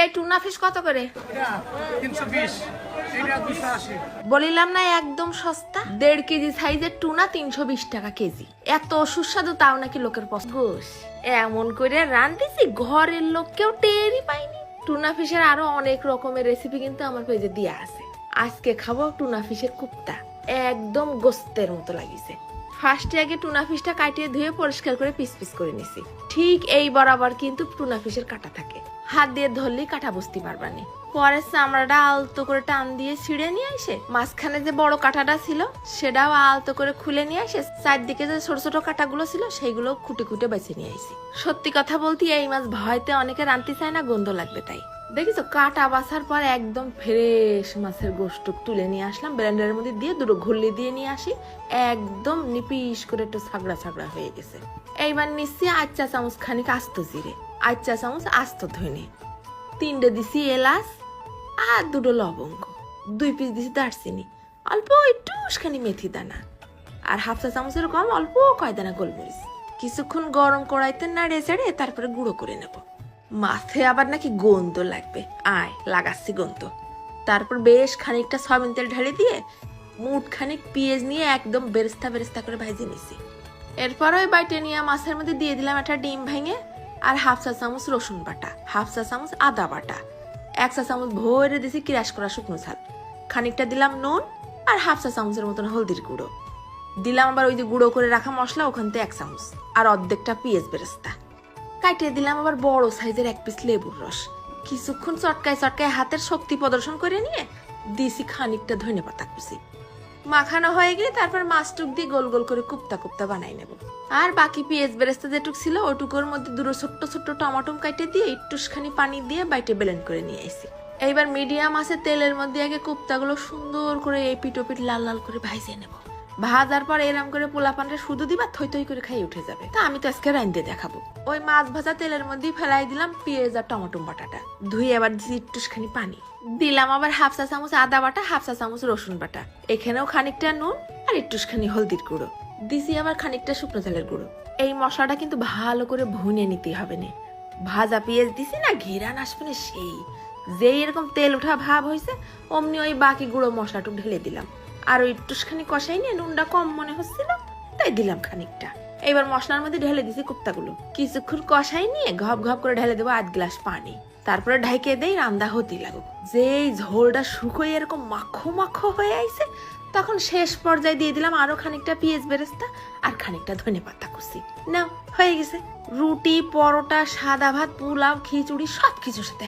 এই tuna fish কত করে? 320, এটা 280। বলিলাম না একদম সস্তা। 1.5 কেজি সাইজের টুনা 320 টাকা কেজি। এত সুস্বাদু, তাও নাকি লোকের পছন্দ। এমন করে রান্ধিছি ঘরের লোক কেউ টেরই পায়নি। টুনা ফিশের আরো অনেক রকমের রেসিপি কিন্তু আমার পেজে দেয়া আছে। আজকে খাবো টুনা ফিশের কুপ্তা, একদম গোস্তের মতো লাগিছে। ফার্স্টে আগে টুনা ফিশটা কাটিয়ে ধুয়ে পরিষ্কার করে পিস পিস করে নিছি। ঠিক এই বরাবর কিন্তু টুনা ফিশের কাটা থাকে, হাত দিয়ে ধরলেই কাটা বুঝতে পারবানি। পরে চামড়াটা আলতো করে টান দিয়ে ছিঁড়ে নিয়ে আসে, মাঝখানে যে বড় কাঁটাটা ছিল সেটাও আলতো করে খুলে নিয়ে আসে, চারদিকে যে ছোট ছোট কাঁটাগুলো ছিল সেইগুলো খুঁটে খুঁটে বেছে নিয়ে আসি। সত্যি কথা বলতে এই মাছ ভয়তে অনেকে রাঁধতে চায় না, গন্ধ লাগবে তাই। দেখিস কাটা বাছার পর একদম ফ্রেশ মাছের গোশত তুলে নিয়ে আসলাম, ব্লেন্ডারের মধ্যে দিয়ে দুটো ঘুরলি দিয়ে নিয়ে আসি, একদম নিপিস করে একটু ছাগড়া ছাগড়া হয়ে গেছে। এইবার নিচ্ছি 8 চা চামচ খানিক আস্ত জিরে, 8 চা চামচ আস্ত ধনে, 3টে দিছি এলাচ আর 2টো লবঙ্গ, 2 পিস দিছি দারচিনি, অল্প একটুখানি মেথি দানা আর 1/2 চা চামচের কম অল্প কয় দানা গোলমরিচ। কিছুক্ষণ গরম কড়াইতে নাড়ে চেড়ে তারপরে গুঁড়ো করে নেব। মাছে আবার নাকি গন্ধ লাগবে, আয় লাগাচ্ছি গন্ধ। তারপর বেশ খানিকটা সয়াবিন তেল ঢালি দিয়ে মুঠ খানিক পেঁয়াজ নিয়ে একদম বেরেস্তা বেরেস্তা করে ভাজি নিছি। এরপর ওই বাইটে নিয়ে মাছের মধ্যে দিয়ে দিলাম একটা ডিম ভেঙে আর 1/2 চা চামচ রসুন বাটা, 1/2 চা চামচ আদা বাটা, 1 চা চামচ ভরে দিছি ক্রাশ করা শুকনো ঝাল, খানিকটা দিলাম নুন আর 1/2 চা চামচের মতন হলদির গুঁড়ো দিলাম। আবার ওই যে গুঁড়ো করে রাখা মশলা ওখান থেকে 1 চামচ আর অর্ধেকটা পেঁয়াজ বেরেস্তা। কাটিয়ে দিলাম আবার বড় সাইজের 1 পিস লেবুর রস। কিছুক্ষণ চটকায় চটকায় হাতের শক্তি প্রদর্শন করে নিয়ে দিছি খানিকটা ধনেপাতা কুচি। মাখানো হয়ে গেলে তারপর মাছটুক দিয়ে গোল গোল করে কুপ্তা কুপ্তা বানাই নেব। আর বাকি পেঁয়াজ বেরেস্তা যেটুক ছিল ওটুকুর মধ্যে 2টো ছোট্ট ছোট্ট টমাটো কাটে দিয়ে একটুখানি পানি দিয়ে বাইটে ব্লেন্ড করে নিয়ে আসি। এইবার মিডিয়াম আছে তেলের মধ্যে আগে কুপ্তাগুলো সুন্দর করে এপিট ওপিট লাল লাল করে ভাজিয়ে নেব। ভাজার পর এরম করে পোলা পানটা শুধু দিবা, থই থই করে খাই উঠে যাবে। তা আমি তো আজকে রাইন্দে দেখাবো। ওই মাছ ভাজা তেলের মধ্যেই ফেলাই দিলাম পেঁয়াজ আর টমেটো বাটাটা, ধুয়ে আবার দিছি একটুখানি পানি দিলাম। আবার 1/2 চা চামচ আদা বাটা, 1/2 চা চামচ রসুন বাটা, এখানেও খানিকটা নুন আর একটুখানি হলদির গুঁড়ো দিছি, আবার খানিকটা শুকনো ঝালের গুঁড়ো। এই মশলাটা কিন্তু ভালো করে ভুনে নিতে হবে না। ভাজা পেঁয়াজ দিছি না, ঘেরান আসবে না সেই। যেই এরকম তেল ওঠা ভাব হয়েছে অমনি ওই বাকি গুঁড়ো মশলাটুক ঢেলে দিলাম। আর ওই একটুখানি কষাই নিয়ে নুনটা কম মনে হচ্ছিল তাই দিলাম খানিকটা। এবার মশলার মধ্যে ঢেলে দিছি কুপ্তাগুলো, কিছুক্ষণ কষাই নিয়ে ঘপ ঘপ করে ঢেলে দেবো 1 গ্লাস পানি। তারপরে ঢাইকে দেই রান্দা হতে লাগুক। যেই ঝোলটা শুকোয় এরকম মাখো মাখো হয়ে আইছে তখন শেষ পর্যায়ে দিয়ে দিলাম আরো খানিকটা পেঁয়াজ বেরেস্তা আর খানিকটা ধনেপাতা কুচি। না হয়ে গেছে। রুটি, পরোটা, সাদা ভাত, পোলাও, খিচুড়ি সবকিছুর সাথে